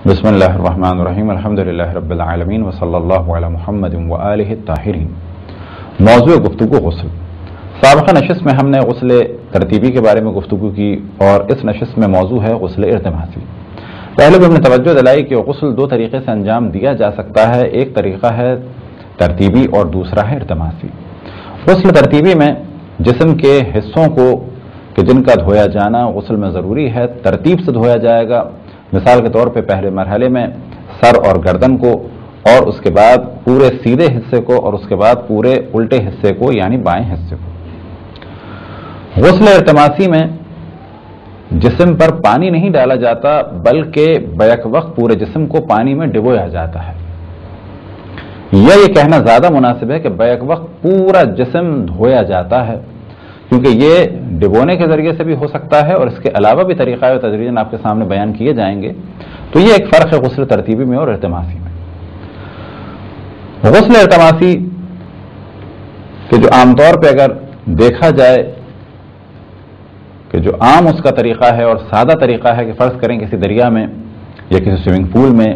بسم اللہ الرحمن الرحیم الحمدللہ رب العالمین وصلی اللہ علی محمد وآلہ الطاہرین۔ موضوع گفتگو غسل۔ سابقہ نشست میں ہم نے غسل ترتیبی کے بارے میں گفتگو کی اور اس نشست میں موضوع ہے غسل ارتماسی۔ پہلے بھی ہم نے توجہ دلائی کہ غسل دو طریقے سے انجام دیا جا سکتا ہے، ایک طریقہ ہے ترتیبی اور دوسرا ہے ارتماسی۔ غسل ترتیبی میں جسم کے حصوں کو کہ جن کا دھویا جانا غسل میں ضروری ہے ترتیب سے دھویا جائے گا۔ مثال کے طور پہ پہلے مرحلے میں سر اور گردن کو، اور اس کے بعد پورے سیدھے حصے کو، اور اس کے بعد پورے الٹے حصے کو یعنی بائیں حصے کو۔ غسل ارتماسی میں جسم پر پانی نہیں ڈالا جاتا بلکہ بیک وقت پورے جسم کو پانی میں ڈبویا جاتا ہے، یا یہ کہنا زیادہ مناسب ہے کہ بیک وقت پورا جسم دھویا جاتا ہے، کیونکہ یہ ڈبونے کے ذریعے سے بھی ہو سکتا ہے اور اس کے علاوہ بھی طریقہ و تدریجاً آپ کے سامنے بیان کیے جائیں گے۔ تو یہ ایک فرق ہے غسل ترتیبی میں اور ارتماسی میں۔ غسل ارتماسی کہ جو عام طور پہ اگر دیکھا جائے کہ جو عام اس کا طریقہ ہے اور سادہ طریقہ ہے کہ فرض کریں کسی دریا میں یا کسی سوئمنگ پول میں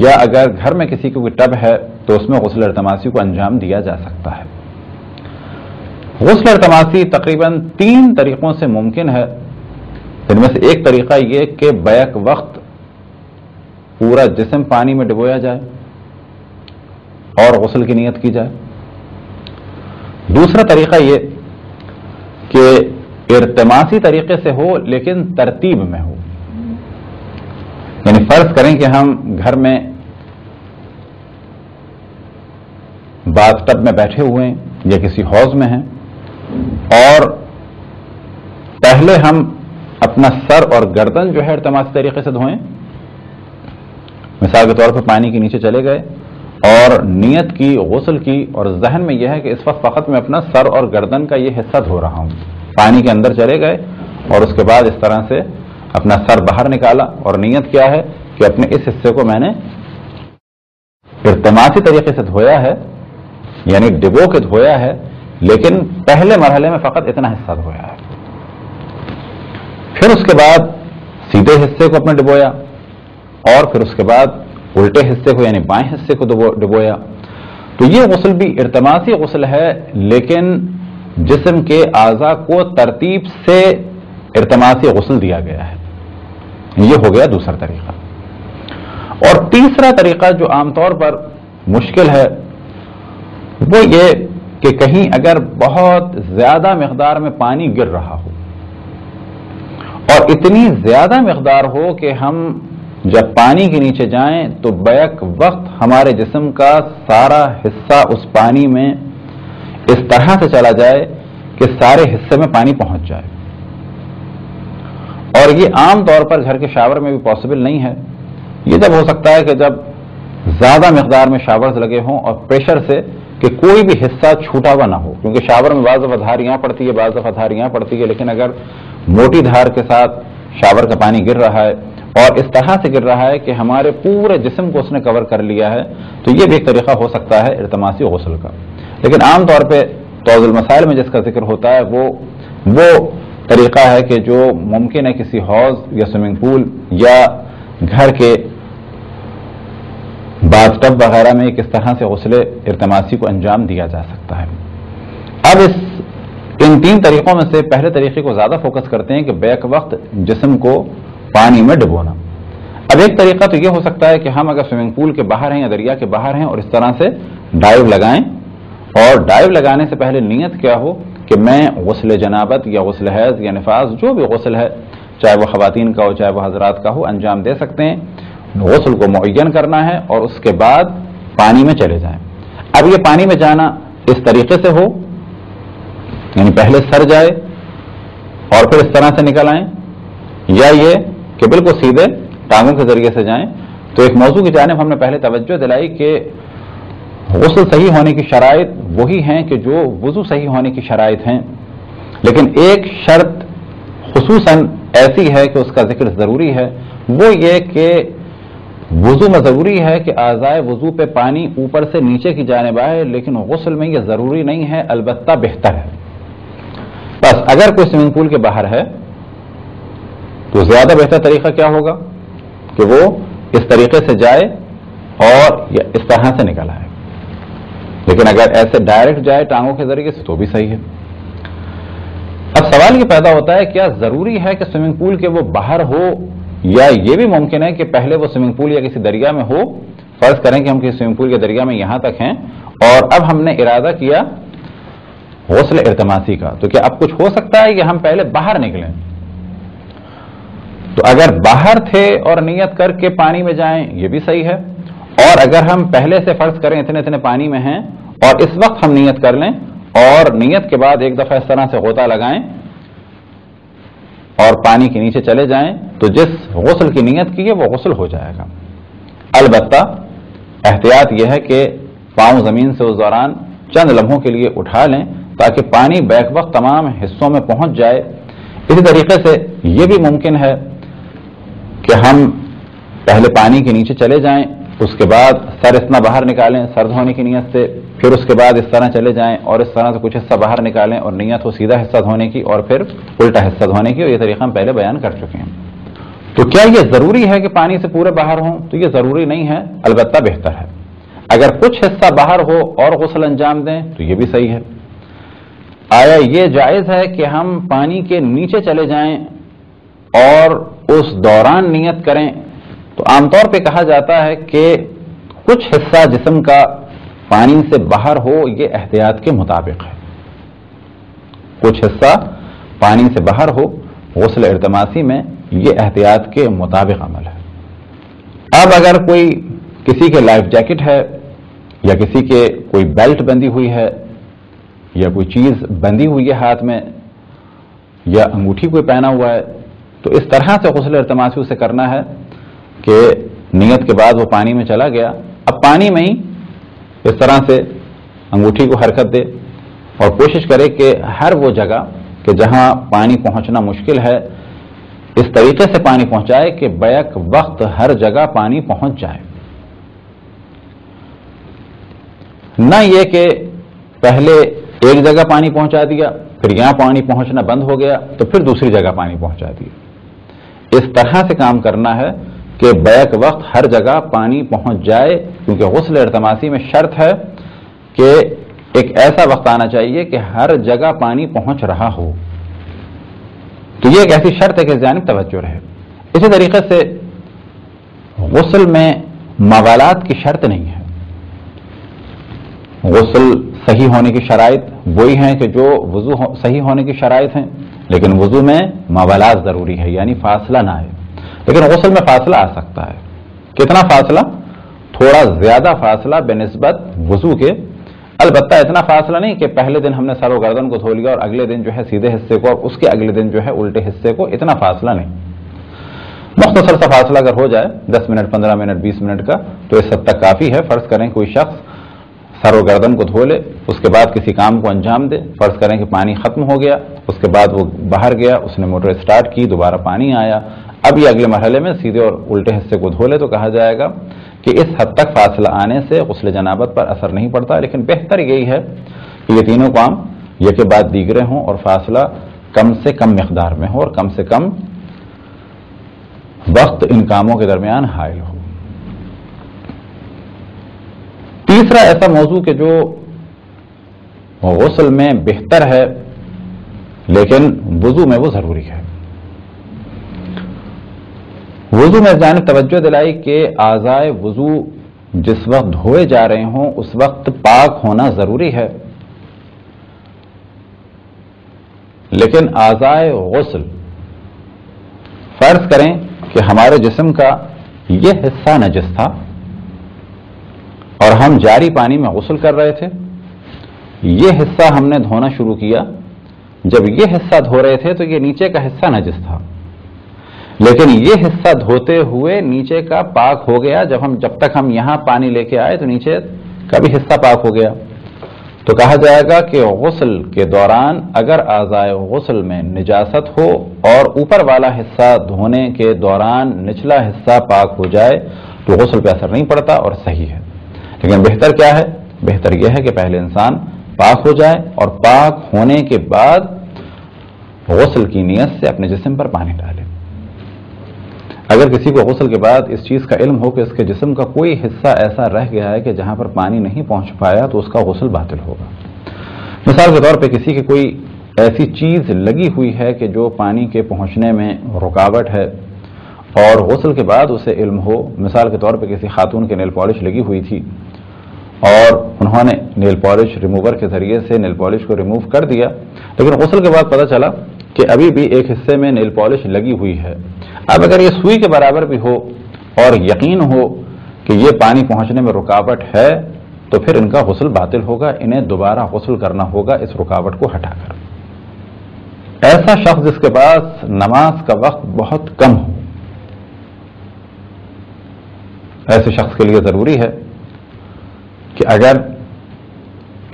یا اگر گھر میں کسی کو کوئی ٹب ہے تو اس میں غسل ارتماسی کو انجام دیا جا سکتا ہے۔ غسل ارتماسی تقریباً 3 طریقوں سے ممکن ہے، جن میں سے ایک طریقہ یہ کہ بیک وقت پورا جسم پانی میں ڈبویا جائے اور غسل کی نیت کی جائے۔ دوسرا طریقہ یہ کہ ارتماسی طریقے سے ہو لیکن ترتیب میں ہو، یعنی فرض کریں کہ ہم گھر میں باتھ ٹب میں بیٹھے ہوئے ہیں یا کسی حوض میں ہیں اور پہلے ہم اپنا سر اور گردن جو ہے ارتماسی طریقے سے دھوئیں۔ مثال کے طور پر پانی کے نیچے چلے گئے اور نیت کی غسل کی، اور ذہن میں یہ ہے کہ اس وقت فقط میں اپنا سر اور گردن کا یہ حصہ دھو رہا ہوں۔ پانی کے اندر چلے گئے اور اس کے بعد اس طرح سے اپنا سر باہر نکالا اور نیت کیا ہے کہ اپنے اس حصے کو میں نے ارتماسی طریقے سے دھویا ہے، یعنی ڈبو کے دھویا ہے، لیکن پہلے مرحلے میں فقط اتنا حصہ دھویا ہے۔ پھر اس کے بعد سیدھے حصے کو اپنے ڈبویا اور پھر اس کے بعد الٹے حصے کو یعنی بائیں حصے کو ڈبویا۔ تو یہ غسل بھی ارتماسی غسل ہے، لیکن جسم کے اعضاء کو ترتیب سے ارتماسی غسل دیا گیا ہے۔ یہ ہو گیا دوسرا طریقہ۔ اور تیسرا طریقہ جو عام طور پر مشکل ہے وہ یہ کہ کہیں اگر بہت زیادہ مقدار میں پانی گر رہا ہو اور اتنی زیادہ مقدار ہو کہ ہم جب پانی کے نیچے جائیں تو بیک وقت ہمارے جسم کا سارا حصہ اس پانی میں اس طرح سے چلا جائے کہ سارے حصے میں پانی پہنچ جائے، اور یہ عام طور پر گھر کے شاور میں بھی پاسبل نہیں ہے۔ یہ جب ہو سکتا ہے کہ جب زیادہ مقدار میں شاورز لگے ہوں اور پریشر سے کہ کوئی بھی حصہ چھوٹا ہوا نہ ہو، کیونکہ شاور میں بعض دفعہ دھار یہاں پڑتی ہے بعض دفعہ دھار یہاں پڑتی ہے، لیکن اگر موٹی دھار کے ساتھ شاور کا پانی گر رہا ہے اور اس طرح سے گر رہا ہے کہ ہمارے پورے جسم کو اس نے کور کر لیا ہے، تو یہ بھی ایک طریقہ ہو سکتا ہے ارتماسی غسل کا۔ لیکن عام طور پہ توضیح المسائل میں جس کا ذکر ہوتا ہے وہ طریقہ ہے کہ جو ممکن ہے کسی حوض یا سوئمنگ پول یا گھر کے باتھ ٹب وغیرہ میں کس طرح سے غسل ارتماسی کو انجام دیا جا سکتا ہے۔ اب ان 3 طریقوں میں سے پہلے طریقے کو زیادہ فوکس کرتے ہیں کہ بیک وقت جسم کو پانی میں ڈبونا۔ اب ایک طریقہ تو یہ ہو سکتا ہے کہ ہم اگر سوئمنگ پول کے باہر ہیں یا دریا کے باہر ہیں اور اس طرح سے ڈائیو لگائیں، اور ڈائیو لگانے سے پہلے نیت کیا ہو کہ میں غسل جنابت یا غسل حیض یا نفاس جو بھی غسل ہے، چاہے وہ خواتین کا ہو چاہے وہ حضرات کا ہو، انجام دے سکتے ہیں۔ غسل کو معین کرنا ہے اور اس کے بعد پانی میں چلے جائیں۔ اب یہ پانی میں جانا اس طریقے سے ہو، یعنی پہلے سر جائے اور پھر اس طرح سے نکل آئیں، یا یہ کہ بالکل سیدھے ٹانگوں کے ذریعے سے جائیں۔ تو ایک موضوع کی جانب ہم نے پہلے توجہ دلائی کہ غسل صحیح ہونے کی شرائط وہی ہیں کہ جو وضو صحیح ہونے کی شرائط ہیں، لیکن ایک شرط خصوصاً ایسی ہے کہ اس کا ذکر ضروری ہے، وہ یہ کہ وضو میں ضروری ہے کہ اعضائے وضو پہ پانی اوپر سے نیچے کی جانب آئے، لیکن غسل میں یہ ضروری نہیں ہے، البتہ بہتر ہے۔ بس اگر کوئی سوئمنگ پول کے باہر ہے تو زیادہ بہتر طریقہ کیا ہوگا کہ وہ اس طریقے سے جائے اور اس طرح سے نکل آئے. لیکن اگر ایسے ڈائریکٹ جائے ٹانگوں کے ذریعے سے تو بھی صحیح ہے. اب سوال یہ پیدا ہوتا ہے کیا ضروری ہے کہ سوئمنگ پول کے وہ باہر ہو یا یہ بھی ممکن ہے کہ پہلے وہ سوئمنگ پول یا کسی دریا میں ہو. فرض کریں کہ ہم کسی سوئمنگ پول کے دریا میں یہاں تک ہیں اور اب ہم نے ارادہ کیا غسل ارتماسی کا, تو کیا اب کچھ ہو سکتا ہے کہ ہم پہلے باہر نکلیں؟ تو اگر باہر تھے اور نیت کر کے پانی میں جائیں یہ بھی صحیح ہے, اور اگر ہم پہلے سے فرض کریں اتنے اتنے پانی میں ہیں اور اس وقت ہم نیت کر لیں اور نیت کے بعد ایک دفعہ اس طرح سے غوطہ لگائیں اور پانی کے نیچے چلے جائیں تو جس غسل کی نیت کی ہے وہ غسل ہو جائے گا. البتہ احتیاط یہ ہے کہ پاؤں زمین سے اس دوران چند لمحوں کے لیے اٹھا لیں تاکہ پانی بیک وقت تمام حصوں میں پہنچ جائے. اسی طریقے سے یہ بھی ممکن ہے کہ ہم پہلے پانی کے نیچے چلے جائیں, اس کے بعد سر اتنا باہر نکالیں سر دھونے کی نیت سے, پھر اس کے بعد اس طرح چلے جائیں اور اس طرح سے کچھ حصہ باہر نکالیں اور نیت ہو سیدھا حصہ دھونے کی اور پھر الٹا حصہ دھونے کی, اور یہ طریقہ ہم پہلے بیان کر چکے ہیں. تو کیا یہ ضروری ہے کہ پانی سے پورے باہر ہوں؟ تو یہ ضروری نہیں ہے, البتہ بہتر ہے. اگر کچھ حصہ باہر ہو اور غسل انجام دیں تو یہ بھی صحیح ہے. آیا یہ جائز ہے کہ ہم پانی کے نیچے چلے جائیں اور اس دوران نیت کریں؟ تو عام طور پہ کہا جاتا ہے کہ کچھ حصہ جسم کا پانی سے باہر ہو یہ احتیاط کے مطابق ہے. کچھ حصہ پانی سے باہر ہو غسل ارتماسی میں یہ احتیاط کے مطابق عمل ہے. اب اگر کوئی کسی کے لائف جیکٹ ہے یا کسی کے کوئی بیلٹ بندی ہوئی ہے یا کوئی چیز بندی ہوئی ہے ہاتھ میں یا انگوٹھی کوئی پہنا ہوا ہے, تو اس طرح سے غسل ارتماسی اسے کرنا ہے کہ نیت کے بعد وہ پانی میں چلا گیا, اب پانی میں ہی اس طرح سے انگوٹھی کو حرکت دے اور کوشش کرے کہ ہر وہ جگہ کہ جہاں پانی پہنچنا مشکل ہے اس طریقے سے پانی پہنچائے کہ بیک وقت ہر جگہ پانی پہنچ جائے. نہ یہ کہ پہلے ایک جگہ پانی پہنچا دیا پھر یہاں پانی پہنچنا بند ہو گیا تو پھر دوسری جگہ پانی پہنچا دیا. اس طرح سے کام کرنا ہے کہ بیک وقت ہر جگہ پانی پہنچ جائے, کیونکہ غسل ارتماسی میں شرط ہے کہ ایک ایسا وقت آنا چاہیے کہ ہر جگہ پانی پہنچ رہا ہو. تو یہ ایک ایسی شرط ہے کہ جانب توجہ رہے. اسی طریقے سے غسل میں موالات کی شرط نہیں ہے. غسل صحیح ہونے کی شرائط وہی ہیں کہ جو وضو صحیح ہونے کی شرائط ہیں, لیکن وضو میں موالات ضروری ہے یعنی فاصلہ نہ آئے. لیکن غسل میں فاصلہ آ سکتا ہے. کتنا فاصلہ؟ تھوڑا زیادہ فاصلہ بنسبت وضو کے, البتہ اتنا فاصلہ نہیں کہ پہلے دن ہم نے سر و گردن کو دھو لیا اور اگلے دن جو ہے سیدھے حصے کو اور اس کے اگلے دن جو ہے الٹے حصے کو, اتنا فاصلہ نہیں. مختصر سا فاصلہ اگر ہو جائے 10 منٹ 15 منٹ 20 منٹ کا تو اس حد تک کافی ہے. فرض کریں کوئی شخص سر و گردن کو دھو لے, اس کے بعد کسی کام کو انجام دے, فرض کریں کہ پانی ختم ہو گیا, اس کے بعد وہ باہر گیا, اس نے موٹر اسٹارٹ کی, دوبارہ پانی آیا, اب یہ اگلے مرحلے میں سیدھے اور الٹے حصے کو دھو لے, تو کہا جائے گا کہ اس حد تک فاصلہ آنے سے غسل جنابت پر اثر نہیں پڑتا. لیکن بہتر یہی ہے کہ یہ تینوں کام یہ کے بعد دیگرے ہوں اور فاصلہ کم سے کم مقدار میں ہو اور کم سے کم وقت ان کاموں کے درمیان حائل ہو. تیسرا ایسا موضوع کہ جو غسل میں بہتر ہے لیکن وضو میں وہ ضروری ہے. وضو میں جانب توجہ دلائی کہ اعضائے وضو جس وقت دھوئے جا رہے ہوں اس وقت پاک ہونا ضروری ہے, لیکن اعضائے غسل فرض کریں کہ ہمارے جسم کا یہ حصہ نجس تھا اور ہم جاری پانی میں غسل کر رہے تھے, یہ حصہ ہم نے دھونا شروع کیا. جب یہ حصہ دھو رہے تھے تو یہ نیچے کا حصہ نجس تھا, لیکن یہ حصہ دھوتے ہوئے نیچے کا پاک ہو گیا. جب تک ہم یہاں پانی لے کے آئے تو نیچے کا بھی حصہ پاک ہو گیا. تو کہا جائے گا کہ غسل کے دوران اگر اعضائے غسل میں نجاست ہو اور اوپر والا حصہ دھونے کے دوران نچلا حصہ پاک ہو جائے تو غسل پہ اثر نہیں پڑتا اور صحیح ہے. لیکن بہتر کیا ہے؟ بہتر یہ ہے کہ پہلے انسان پاک ہو جائے اور پاک ہونے کے بعد غسل کی نیت سے اپنے جسم پر پانی ڈالے. اگر کسی کو غسل کے بعد اس چیز کا علم ہو کہ اس کے جسم کا کوئی حصہ ایسا رہ گیا ہے کہ جہاں پر پانی نہیں پہنچ پایا تو اس کا غسل باطل ہوگا۔ مثال کے طور پہ کسی کی کوئی ایسی چیز لگی ہوئی ہے کہ جو پانی کے پہنچنے میں رکاوٹ ہے اور غسل کے بعد اسے علم ہو، مثال کے طور پہ کسی خاتون کے نیل پالش لگی ہوئی تھی اور انہوں نے نیل پالش ریموور کے ذریعے سے نیل پالش کو ریموو کر دیا، لیکن غسل کے بعد پتہ چلا کہ ابھی بھی ایک حصے میں نیل پالش لگی ہوئی ہے۔ اب اگر یہ سوئی کے برابر بھی ہو اور یقین ہو کہ یہ پانی پہنچنے میں رکاوٹ ہے تو پھر ان کا غسل باطل ہوگا، انہیں دوبارہ غسل کرنا ہوگا اس رکاوٹ کو ہٹا کر۔ ایسا شخص جس کے پاس نماز کا وقت بہت کم ہو، ایسے شخص کے لیے ضروری ہے کہ اگر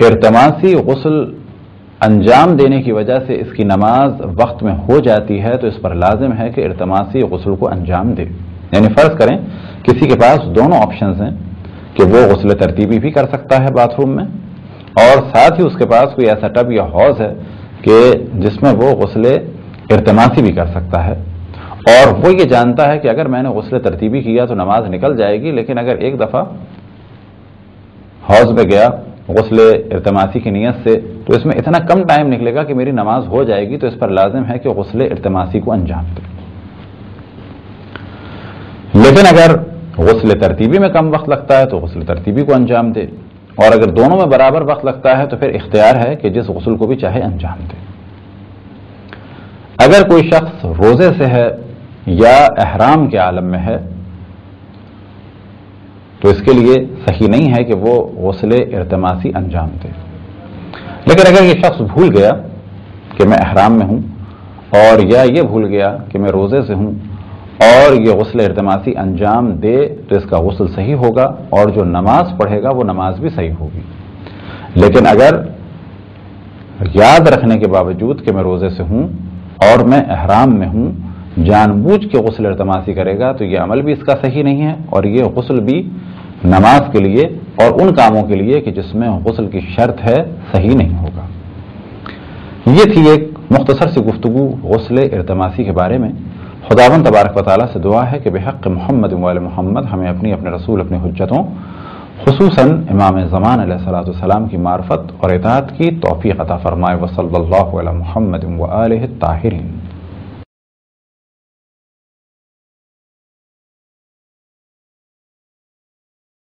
ارتماسی غسل انجام دینے کی وجہ سے اس کی نماز وقت میں ہو جاتی ہے تو اس پر لازم ہے کہ ارتماسی غسل کو انجام دے۔ یعنی فرض کریں کسی کے پاس دونوں آپشنز ہیں کہ وہ غسل ترتیبی بھی کر سکتا ہے باتھ روم میں، اور ساتھ ہی اس کے پاس کوئی ایسا ٹب یا حوض ہے کہ جس میں وہ غسل ارتماسی بھی کر سکتا ہے، اور وہ یہ جانتا ہے کہ اگر میں نے غسل ترتیبی کیا تو نماز نکل جائے گی، لیکن اگر ایک دفعہ حوض میں گیا غسل ارتماسی کی نیت سے تو اس میں اتنا کم ٹائم نکلے گا کہ میری نماز ہو جائے گی، تو اس پر لازم ہے کہ غسل ارتماسی کو انجام دے۔ لیکن اگر غسل ترتیبی میں کم وقت لگتا ہے تو غسل ترتیبی کو انجام دے، اور اگر دونوں میں برابر وقت لگتا ہے تو پھر اختیار ہے کہ جس غسل کو بھی چاہے انجام دے۔ اگر کوئی شخص روزے سے ہے یا احرام کے عالم میں ہے تو اس کے لیے صحیح نہیں ہے کہ وہ غسل ارتماسی انجام دے، لیکن اگر یہ شخص بھول گیا کہ میں احرام میں ہوں، اور یا یہ بھول گیا کہ میں روزے سے ہوں اور یہ غسل ارتماسی انجام دے تو اس کا غسل صحیح ہوگا، اور جو نماز پڑھے گا وہ نماز بھی صحیح ہوگی۔ لیکن اگر یاد رکھنے کے باوجود کہ میں روزے سے ہوں اور میں احرام میں ہوں جان بوجھ کے غسل ارتماسی کرے گا تو یہ عمل بھی اس کا صحیح نہیں ہے، اور یہ غسل بھی نماز کے لیے اور ان کاموں کے لیے کہ جس میں غسل کی شرط ہے صحیح نہیں ہوگا۔ یہ تھی ایک مختصر سی گفتگو غسل ارتماسی کے بارے میں۔ خداوند تبارک و تعالیٰ سے دعا ہے کہ بحق محمد و آل محمد ہمیں اپنے رسول اپنی حجتوں خصوصاً امام زمان علیہ الصلوۃ والسلام کی معرفت اور اطاعت کی توفیق عطا فرمائے۔ وصلی اللہ علی محمد و آلہ الطاہرین۔